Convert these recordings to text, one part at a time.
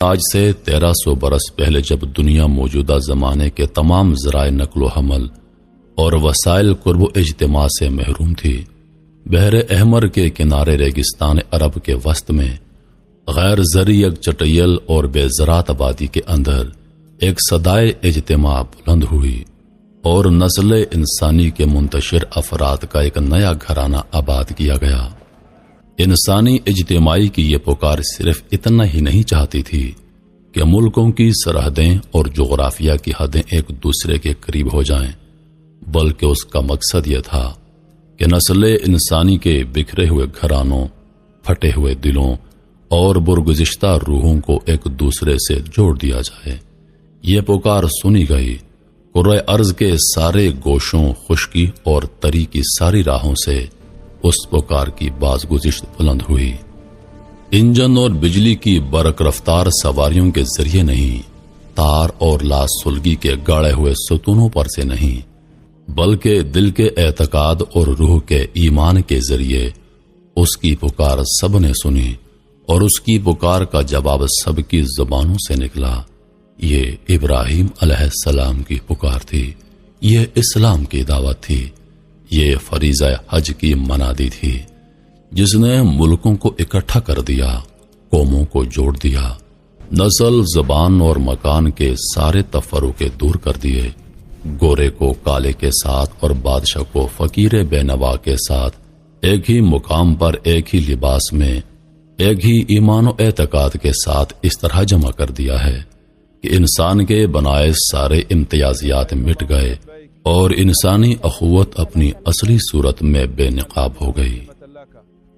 آج سے 1300 برس پہلے جب دنیا موجودہ زمانے کے تمام ذرائع نقل و حمل اور وسائل قرب و اجتماع سے محروم تھی، بحر احمر کے کنارے ریگستان عرب کے وسط میں غیر زرعی یک چٹیل اور بے زراعت آبادی کے اندر ایک صدائے اجتماع بلند ہوئی اور نسل انسانی کے منتشر افراد کا ایک نیا گھرانہ آباد کیا گیا۔ انسانی اجتماعی کی یہ پکار صرف اتنا ہی نہیں چاہتی تھی کہ ملکوں کی سرحدیں اور جغرافیہ کی حدیں ایک دوسرے کے قریب ہو جائیں، بلکہ اس کا مقصد یہ تھا کہ نسل انسانی کے بکھرے ہوئے گھرانوں، پھٹے ہوئے دلوں اور برگزشتہ روحوں کو ایک دوسرے سے جوڑ دیا جائے۔ یہ پکار سنی گئی، کرۂ ارض کے سارے گوشوں، خشکی اور تری کی ساری راہوں سے اس پکار کی باز گزشت بلند ہوئی۔ انجن اور بجلی کی برق رفتار سواریوں کے ذریعے نہیں، تار اور لاس سلگی کے گاڑے ہوئے ستونوں پر سے نہیں، بلکہ دل کے اعتقاد اور روح کے ایمان کے ذریعے اس کی پکار سب نے سنی اور اس کی پکار کا جواب سب کی زبانوں سے نکلا۔ یہ ابراہیم علیہ السلام کی پکار تھی، یہ اسلام کی دعوت تھی، یہ فریضہ حج کی منادی تھی، جس نے ملکوں کو اکٹھا کر دیا، قوموں کو جوڑ دیا، نسل، زبان اور مکان کے سارے تفرقے دور کر دیے، گورے کو کالے کے ساتھ اور بادشاہ کو فقیر بے نوا کے ساتھ ایک ہی مقام پر، ایک ہی لباس میں، ایک ہی ایمان و اعتقاد کے ساتھ اس طرح جمع کر دیا ہے کہ انسان کے بنائے سارے امتیازات مٹ گئے اور انسانی اخوت اپنی اصلی صورت میں بے نقاب ہو گئی۔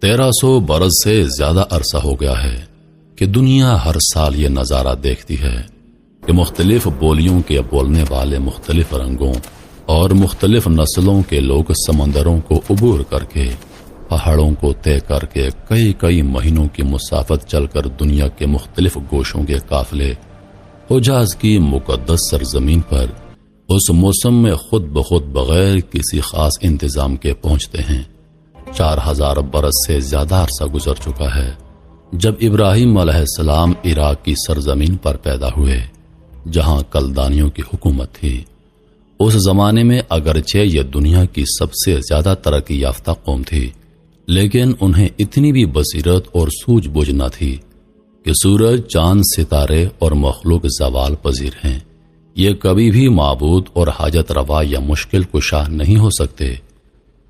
1300 برس سے زیادہ عرصہ ہو گیا ہے کہ دنیا ہر سال یہ نظارہ دیکھتی ہے کہ مختلف بولیوں کے بولنے والے مختلف رنگوں اور مختلف نسلوں کے لوگ سمندروں کو عبور کر کے، پہاڑوں کو طے کر کے، کئی مہینوں کی مسافت چل کر دنیا کے مختلف گوشوں کے قافلے حجاز کی مقدس سرزمین پر اس موسم میں خود بخود بغیر کسی خاص انتظام کے پہنچتے ہیں۔ 4000 برس سے زیادہ عرصہ گزر چکا ہے جب ابراہیم علیہ السلام عراق کی سرزمین پر پیدا ہوئے، جہاں کلدانیوں کی حکومت تھی۔ اس زمانے میں اگرچہ یہ دنیا کی سب سے زیادہ ترقی یافتہ قوم تھی، لیکن انہیں اتنی بھی بصیرت اور سوجھ بوجھ نہ تھی کہ سورج، چاند، ستارے اور مخلوق زوال پذیر ہیں، یہ کبھی بھی معبود اور حاجت روا یا مشکل کشا نہیں ہو سکتے۔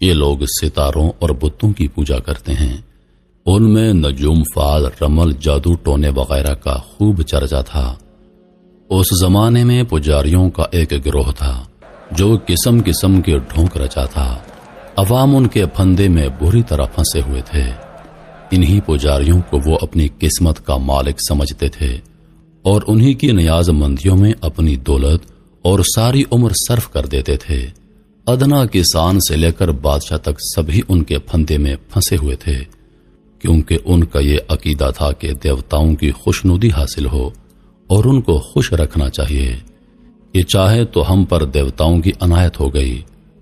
یہ لوگ ستاروں اور بتوں کی پوجا کرتے ہیں، ان میں نجوم، فال، رمل، جادو ٹونے وغیرہ کا خوب چرچا تھا۔ اس زمانے میں پجاریوں کا ایک گروہ تھا جو قسم قسم کے ڈھونک رچا تھا، عوام ان کے پھندے میں بری طرح پھنسے ہوئے تھے۔ انہی پجاریوں کو وہ اپنی قسمت کا مالک سمجھتے تھے اور انہی کی نیاز مندیوں میں اپنی دولت اور ساری عمر صرف کر دیتے تھے۔ ادنا کسان سے لے کر بادشاہ تک سبھی ان کے پھندے میں پھنسے ہوئے تھے، کیونکہ ان کا یہ عقیدہ تھا کہ دیوتاؤں کی خوشنودی حاصل ہو اور ان کو خوش رکھنا چاہیے۔ یہ چاہے تو ہم پر دیوتاؤں کی عنایت ہو گئی،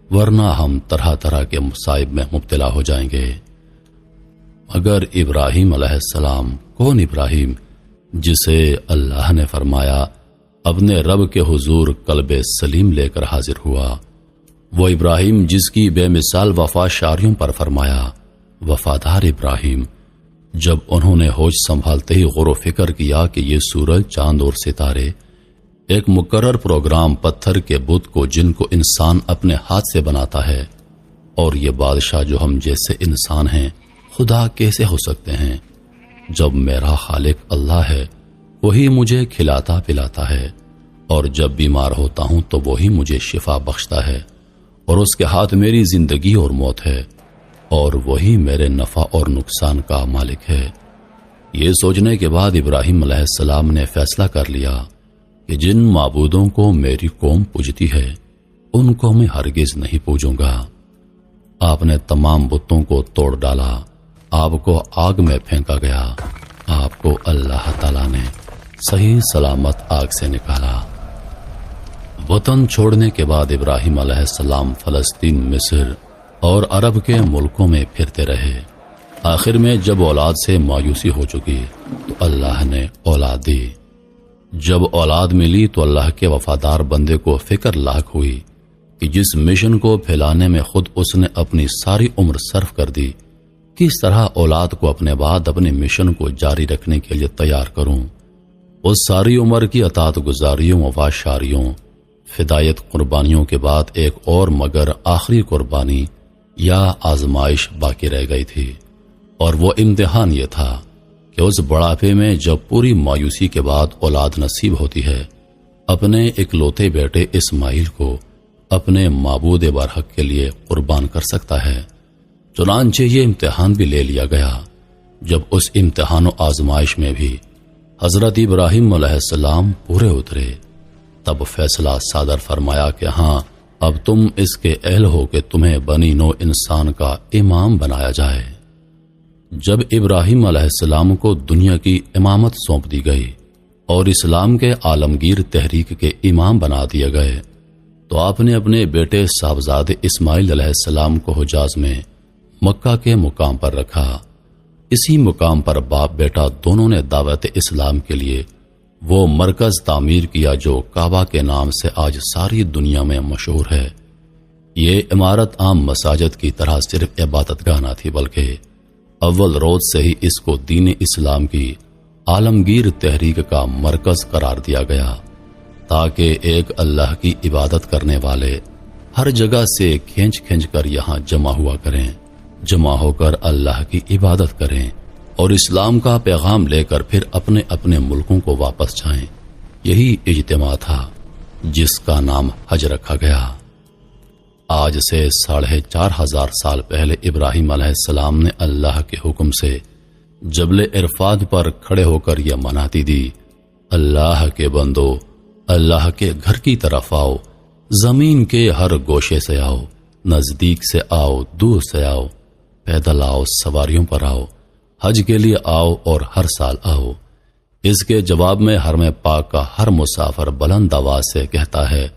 ورنہ ہم طرح طرح کے مصائب میں مبتلا ہو جائیں گے۔ مگر ابراہیم علیہ السلام، کون ابراہیم جسے اللہ نے فرمایا اپنے رب کے حضور قلب سلیم لے کر حاضر ہوا، وہ ابراہیم جس کی بے مثال وفا شاریوں پر فرمایا وفادار ابراہیم، جب انہوں نے ہوش سنبھالتے ہی غور و فکر کیا کہ یہ سورج، چاند اور ستارے ایک مقرر پروگرام پتھر کے بت کو جن کو انسان اپنے ہاتھ سے بناتا ہے، اور یہ بادشاہ جو ہم جیسے انسان ہیں خدا کیسے ہو سکتے ہیں؟ جب میرا خالق اللہ ہے وہی مجھے کھلاتا پلاتا ہے، اور جب بیمار ہوتا ہوں تو وہی مجھے شفا بخشتا ہے، اور اس کے ہاتھ میری زندگی اور موت ہے، اور وہی میرے نفع اور نقصان کا مالک ہے۔ یہ سوچنے کے بعد ابراہیم علیہ السلام نے فیصلہ کر لیا کہ جن معبودوں کو میری قوم پوجتی ہے ان کو میں ہرگز نہیں پوجوں گا۔ آپ نے تمام بتوں کو توڑ ڈالا، آپ کو آگ میں پھینکا گیا، آپ کو اللہ تعالیٰ نے صحیح سلامت آگ سے نکالا۔ وطن چھوڑنے کے بعد ابراہیم علیہ السلام فلسطین، مصر اور عرب کے ملکوں میں پھرتے رہے۔ آخر میں جب اولاد سے مایوسی ہو چکی تو اللہ نے اولاد دی۔ جب اولاد ملی تو اللہ کے وفادار بندے کو فکر لاحق ہوئی کہ جس مشن کو پھیلانے میں خود اس نے اپنی ساری عمر صرف کر دی، کس طرح اولاد کو اپنے بعد اپنے مشن کو جاری رکھنے کے لیے تیار کروں۔ اس ساری عمر کی اطاعت گزاریوں، وفاشاریوں، فدایت قربانیوں کے بعد ایک اور مگر آخری قربانی یا آزمائش باقی رہ گئی تھی، اور وہ امتحان یہ تھا کہ اس بڑھاپے میں جب پوری مایوسی کے بعد اولاد نصیب ہوتی ہے، اپنے اکلوتے بیٹے اسماعیل کو اپنے معبود برحق کے لیے قربان کر سکتا ہے۔ چنانچہ یہ امتحان بھی لے لیا گیا۔ جب اس امتحان و آزمائش میں بھی حضرت ابراہیم علیہ السلام پورے اترے، تب فیصلہ صادر فرمایا کہ ہاں، اب تم اس کے اہل ہو کہ تمہیں بنی نو انسان کا امام بنایا جائے۔ جب ابراہیم علیہ السلام کو دنیا کی امامت سونپ دی گئی اور اسلام کے عالمگیر تحریک کے امام بنا دیے گئے، تو آپ نے اپنے بیٹے صاحبزادے اسماعیل علیہ السلام کو حجاز میں مکہ کے مقام پر رکھا۔ اسی مقام پر باپ بیٹا دونوں نے دعوت اسلام کے لیے وہ مرکز تعمیر کیا جو کعبہ کے نام سے آج ساری دنیا میں مشہور ہے۔ یہ عمارت عام مساجد کی طرح صرف عبادت گاہ نہ تھی، بلکہ اول روز سے ہی اس کو دین اسلام کی عالمگیر تحریک کا مرکز قرار دیا گیا، تاکہ ایک اللہ کی عبادت کرنے والے ہر جگہ سے کھینچ کھینچ کر یہاں جمع ہوا کریں، جمع ہو کر اللہ کی عبادت کریں اور اسلام کا پیغام لے کر پھر اپنے اپنے ملکوں کو واپس جائیں۔ یہی اجتماع تھا جس کا نام حج رکھا گیا۔ آج سے 4500 سال پہلے ابراہیم علیہ السلام نے اللہ کے حکم سے جبل عرفات پر کھڑے ہو کر یہ مناتی دی، اللہ کے بندو، اللہ کے گھر کی طرف آؤ، زمین کے ہر گوشے سے آؤ، نزدیک سے آؤ، دور سے آؤ، پیدل آؤ، سواریوں پر آؤ، حج کے لیے آؤ اور ہر سال آؤ۔ اس کے جواب میں حرم پاک کا ہر مسافر بلند آواز سے کہتا ہے،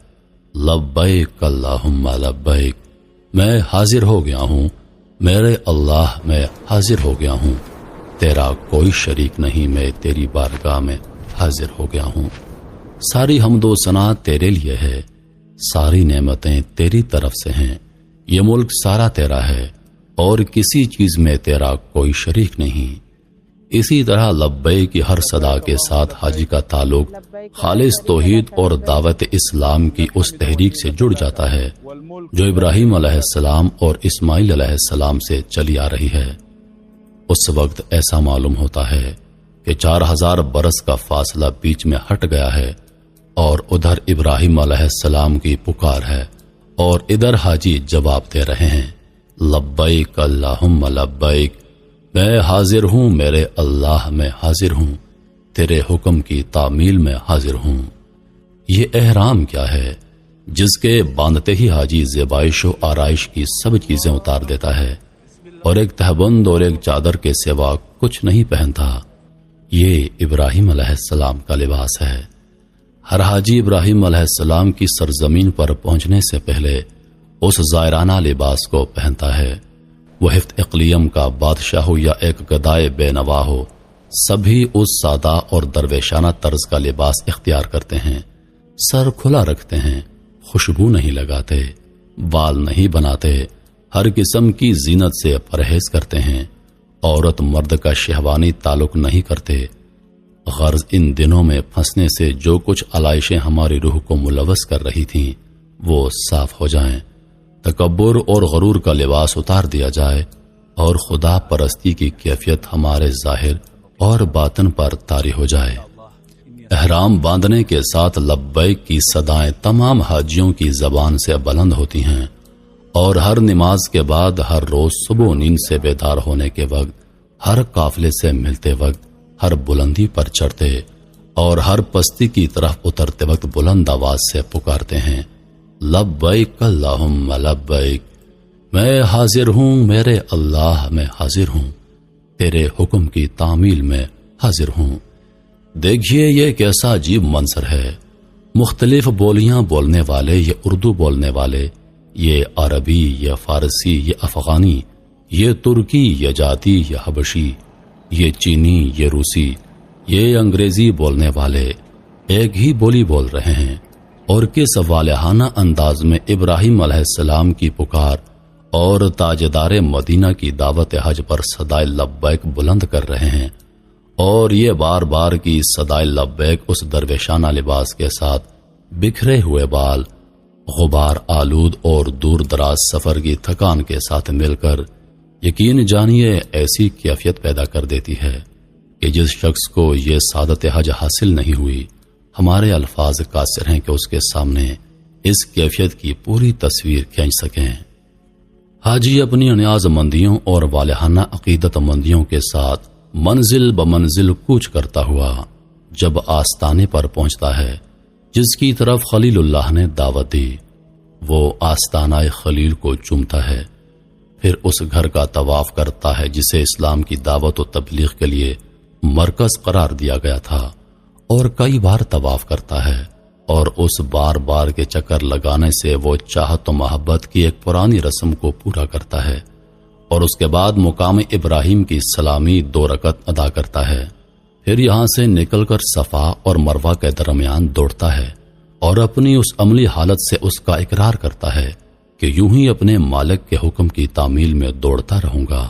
لبیک اللہم لبیک، میں حاضر ہو گیا ہوں، میرے اللہ میں حاضر ہو گیا ہوں، تیرا کوئی شریک نہیں، میں تیری بارگاہ میں حاضر ہو گیا ہوں۔ ساری حمد و ثنا تیرے لیے ہے، ساری نعمتیں تیری طرف سے ہیں، یہ ملک سارا تیرا ہے اور کسی چیز میں تیرا کوئی شریک نہیں۔ اسی طرح لبیک کی ہر صدا کے ساتھ حج کا تعلق خالص توحید اور دعوت اسلام کی اس تحریک سے جڑ جاتا ہے جو ابراہیم علیہ السلام اور اسماعیل علیہ السلام سے چلی آ رہی ہے۔ اس وقت ایسا معلوم ہوتا ہے کہ 4000 برس کا فاصلہ بیچ میں ہٹ گیا ہے، اور ادھر ابراہیم علیہ السلام کی پکار ہے اور ادھر حاجی جواب دے رہے ہیں، لبیک اللہم لبیک، میں حاضر ہوں، میرے اللہ میں حاضر ہوں، تیرے حکم کی تعمیل میں حاضر ہوں۔ یہ احرام کیا ہے جس کے باندھتے ہی حاجی زیبائش و آرائش کی سب چیزیں اتار دیتا ہے اور ایک تہبند اور ایک چادر کے سوا کچھ نہیں پہنتا؟ یہ ابراہیم علیہ السلام کا لباس ہے۔ ہر حاجی ابراہیم علیہ السلام کی سرزمین پر پہنچنے سے پہلے اس زائرانہ لباس کو پہنتا ہے۔ وہ ہفت اقلیم کا بادشاہ ہو یا ایک گدائے بے نوا ہو، سبھی اس سادہ اور درویشانہ طرز کا لباس اختیار کرتے ہیں۔ سر کھلا رکھتے ہیں، خوشبو نہیں لگاتے، بال نہیں بناتے، ہر قسم کی زینت سے پرہیز کرتے ہیں، عورت مرد کا شہوانی تعلق نہیں کرتے، غرض ان دنوں میں پھنسنے سے جو کچھ علائشیں ہماری روح کو ملوث کر رہی تھیں وہ صاف ہو جائیں، تکبر اور غرور کا لباس اتار دیا جائے اور خدا پرستی کی کیفیت ہمارے ظاہر اور باطن پر طاری ہو جائے۔ احرام باندھنے کے ساتھ لبیک کی صدائیں تمام حاجیوں کی زبان سے بلند ہوتی ہیں، اور ہر نماز کے بعد، ہر روز صبح نیند سے بیدار ہونے کے وقت، ہر قافلے سے ملتے وقت، ہر بلندی پر چڑھتے اور ہر پستی کی طرف اترتے وقت بلند آواز سے پکارتے ہیں، لبیک اللہم لبیک، میں حاضر ہوں، میرے اللہ میں حاضر ہوں، تیرے حکم کی تعمیل میں حاضر ہوں۔ دیکھیے یہ کیسا عجیب منظر ہے، مختلف بولیاں بولنے والے، یہ اردو بولنے والے، یہ عربی، یہ فارسی، یہ افغانی، یہ ترکی، یہ جاتی، یہ حبشی، یہ چینی، یہ روسی، یہ انگریزی بولنے والے، ایک ہی بولی بول رہے ہیں اور کس والہانہ انداز میں ابراہیم علیہ السلام کی پکار اور تاجدار مدینہ کی دعوت حج پر صدائے لبیک بلند کر رہے ہیں، اور یہ بار بار کی صدائے لبیک اس درویشانہ لباس کے ساتھ بکھرے ہوئے بال، غبار آلود اور دور دراز سفر کی تھکان کے ساتھ مل کر یقین جانیے ایسی کیفیت پیدا کر دیتی ہے کہ جس شخص کو یہ سعادت حج حاصل نہیں ہوئی، ہمارے الفاظ قاصر ہیں کہ اس کے سامنے اس کیفیت کی پوری تصویر کھینچ سکیں۔ حاجی اپنی نیاز مندیوں اور والہانہ عقیدت مندیوں کے ساتھ منزل بمنزل کوچ کرتا ہوا جب آستانے پر پہنچتا ہے جس کی طرف خلیل اللہ نے دعوت دی، وہ آستانہ خلیل کو چومتا ہے، پھر اس گھر کا طواف کرتا ہے جسے اسلام کی دعوت و تبلیغ کے لیے مرکز قرار دیا گیا تھا، اور کئی بار طواف کرتا ہے، اور اس بار بار کے چکر لگانے سے وہ چاہت و محبت کی ایک پرانی رسم کو پورا کرتا ہے، اور اس کے بعد مقام ابراہیم کی سلامی 2 رکعت ادا کرتا ہے، پھر یہاں سے نکل کر صفا اور مروہ کے درمیان دوڑتا ہے اور اپنی اس عملی حالت سے اس کا اقرار کرتا ہے کہ یوں ہی اپنے مالک کے حکم کی تعمیل میں دوڑتا رہوں گا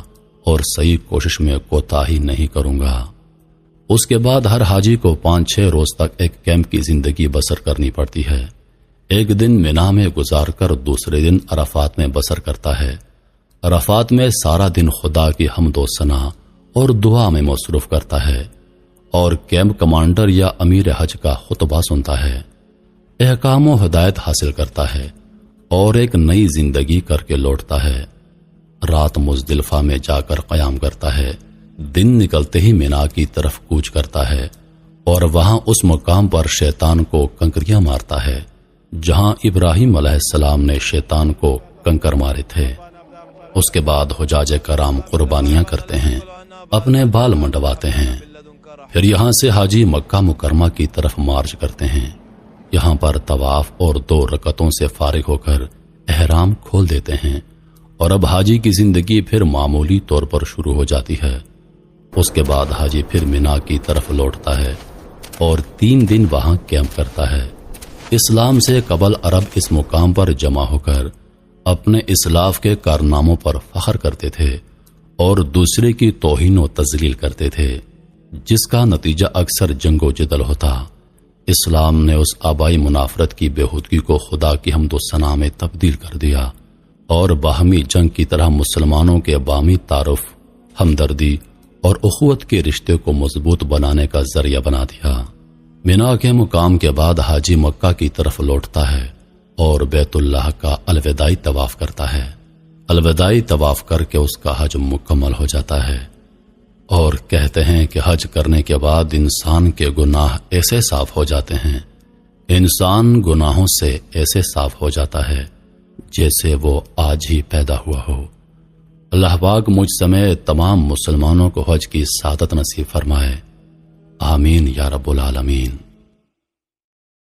اور صحیح کوشش میں کوتاہی نہیں کروں گا۔ اس کے بعد ہر حاجی کو 5-6 روز تک ایک کیمپ کی زندگی بسر کرنی پڑتی ہے، ایک دن مینا میں گزار کر دوسرے دن عرفات میں بسر کرتا ہے، عرفات میں سارا دن خدا کی حمد و ثنا اور دعا میں مصروف کرتا ہے، اور کیمپ کمانڈر یا امیر حج کا خطبہ سنتا ہے، احکام و ہدایت حاصل کرتا ہے اور ایک نئی زندگی کر کے لوٹتا ہے۔ رات مزدلفہ میں جا کر قیام کرتا ہے، دن نکلتے ہی مینا کی طرف کوچ کرتا ہے، اور وہاں اس مقام پر شیطان کو کنکریاں مارتا ہے جہاں ابراہیم علیہ السلام نے شیطان کو کنکر مارے تھے۔ اس کے بعد حجاج کرام قربانیاں کرتے ہیں، اپنے بال منڈواتے ہیں، پھر یہاں سے حاجی مکہ مکرمہ کی طرف مارچ کرتے ہیں، یہاں پر طواف اور 2 رکعتوں سے فارغ ہو کر احرام کھول دیتے ہیں، اور اب حاجی کی زندگی پھر معمولی طور پر شروع ہو جاتی ہے۔ اس کے بعد حاجی پھر مینا کی طرف لوٹتا ہے اور 3 دن وہاں کیمپ کرتا ہے۔ اسلام سے قبل عرب اس مقام پر جمع ہو کر اپنے اسلاف کے کارناموں پر فخر کرتے تھے اور دوسرے کی توہین و تذلیل کرتے تھے، جس کا نتیجہ اکثر جنگ و جدل ہوتا۔ اسلام نے اس آبائی منافرت کی بےہودگی کو خدا کی حمد و ثنا میں تبدیل کر دیا اور باہمی جنگ کی طرح مسلمانوں کے باہمی تعارف، ہمدردی اور اخوت کے رشتے کو مضبوط بنانے کا ذریعہ بنا دیا۔ مینا کے مقام کے بعد حاجی مکہ کی طرف لوٹتا ہے اور بیت اللہ کا الوداعی طواف کرتا ہے۔ الوداعی طواف کر کے اس کا حج مکمل ہو جاتا ہے، اور کہتے ہیں کہ حج کرنے کے بعد انسان کے گناہ ایسے صاف ہو جاتے ہیں، انسان گناہوں سے ایسے صاف ہو جاتا ہے جیسے وہ آج ہی پیدا ہوا ہو۔ اللہ پاک مجھ سمیت تمام مسلمانوں کو حج کی سعادت نصیب فرمائے، آمین یا رب العالمین۔